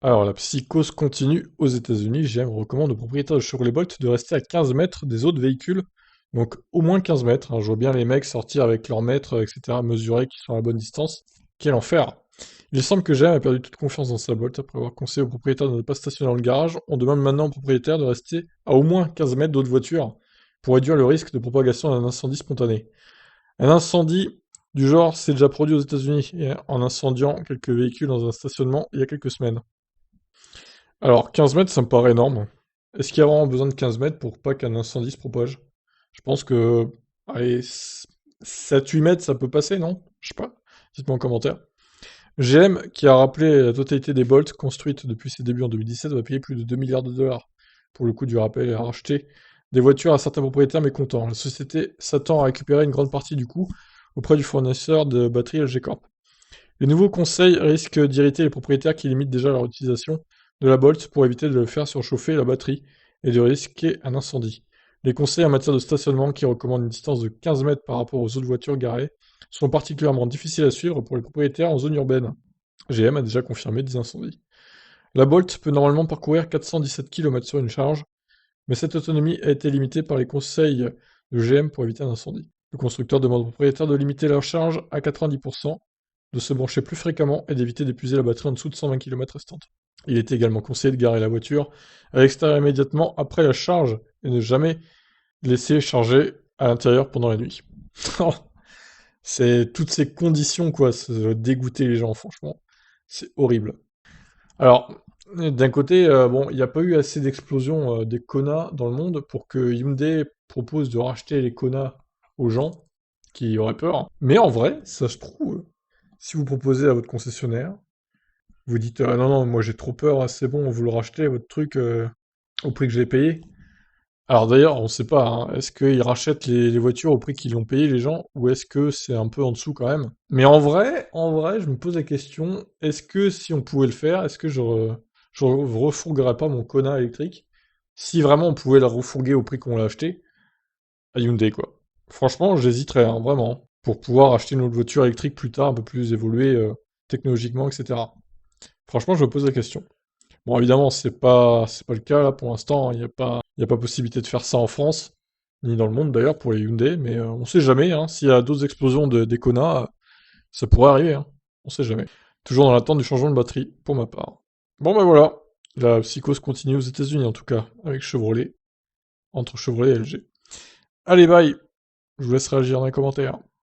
Alors, la psychose continue aux États-Unis. GM recommande aux propriétaires de Chevrolet Bolt de rester à 15 mètres des autres véhicules. Donc, au moins 15 mètres, hein. Je vois bien les mecs sortir avec leur mètre, etc., mesurer qu'ils sont à la bonne distance. Quel enfer! Il semble que GM a perdu toute confiance dans sa Bolt après avoir conseillé aux propriétaires de ne pas stationner dans le garage. On demande maintenant aux propriétaires de rester à au moins 15 mètres d'autres voitures pour réduire le risque de propagation d'un incendie spontané. Un incendie du genre s'est déjà produit aux États-Unis en incendiant quelques véhicules dans un stationnement il y a quelques semaines. Alors, 15 mètres, ça me paraît énorme. Est-ce qu'il y a vraiment besoin de 15 mètres pour pas qu'un incendie se propage? Je pense que, allez, 7-8 mètres, ça peut passer, non? Je sais pas. Dites-moi en commentaire. GM, qui a rappelé la totalité des Bolt construites depuis ses débuts en 2017, va payer plus de 2 milliards de dollars pour le coût du rappel et a racheté des voitures à certains propriétaires mécontents. La société s'attend à récupérer une grande partie du coût auprès du fournisseur de batteries LG Corp. Les nouveaux conseils risquent d'irriter les propriétaires qui limitent déjà leur utilisation de la Bolt pour éviter de le faire surchauffer la batterie et de risquer un incendie. Les conseils en matière de stationnement, qui recommandent une distance de 15 mètres par rapport aux autres voitures garées, sont particulièrement difficiles à suivre pour les propriétaires en zone urbaine. GM a déjà confirmé des incendies. La Bolt peut normalement parcourir 417 km sur une charge, mais cette autonomie a été limitée par les conseils de GM pour éviter un incendie. Le constructeur demande aux propriétaires de limiter leur charge à 90%, de se brancher plus fréquemment et d'éviter d'épuiser la batterie en dessous de 120 km restantes. Il est également conseillé de garer la voiture à l'extérieur immédiatement après la charge et ne jamais laisser charger à l'intérieur pendant la nuit. C'est toutes ces conditions, quoi, ça doit dégoûter les gens, franchement. C'est horrible. Alors, d'un côté, bon, il n'y a pas eu assez d'explosions des Kona dans le monde pour que Hyundai propose de racheter les Kona aux gens qui auraient peur. Mais en vrai, ça se trouve, si vous proposez à votre concessionnaire, vous dites ah non, non, moi j'ai trop peur, ah, c'est bon, vous le rachetez, votre truc, au prix que je l'ai payé. Alors d'ailleurs, on sait pas, hein, est-ce qu'ils rachètent les voitures au prix qu'ils l'ont payé les gens, ou est-ce que c'est un peu en dessous quand même? Mais en vrai, je me pose la question, est-ce que si on pouvait le faire, est-ce que je refourguerais pas mon Kona électrique, si vraiment on pouvait le refourguer au prix qu'on l'a acheté, à Hyundai quoi. Franchement, j'hésiterais, hein, vraiment, pour pouvoir acheter une autre voiture électrique plus tard, un peu plus évoluée technologiquement, etc. Franchement, je me pose la question. Bon, évidemment, c'est pas le cas là pour l'instant, hein. Il y a pas possibilité de faire ça en France, ni dans le monde d'ailleurs pour les Hyundai, mais on sait jamais, hein, s'il y a d'autres explosions des Kona, ça pourrait arriver, hein. On sait jamais. Toujours dans l'attente du changement de batterie, pour ma part. Bon bah voilà, la psychose continue aux États-Unis en tout cas, avec Chevrolet, entre Chevrolet et LG. Allez, bye! Je vous laisse réagir dans les commentaires.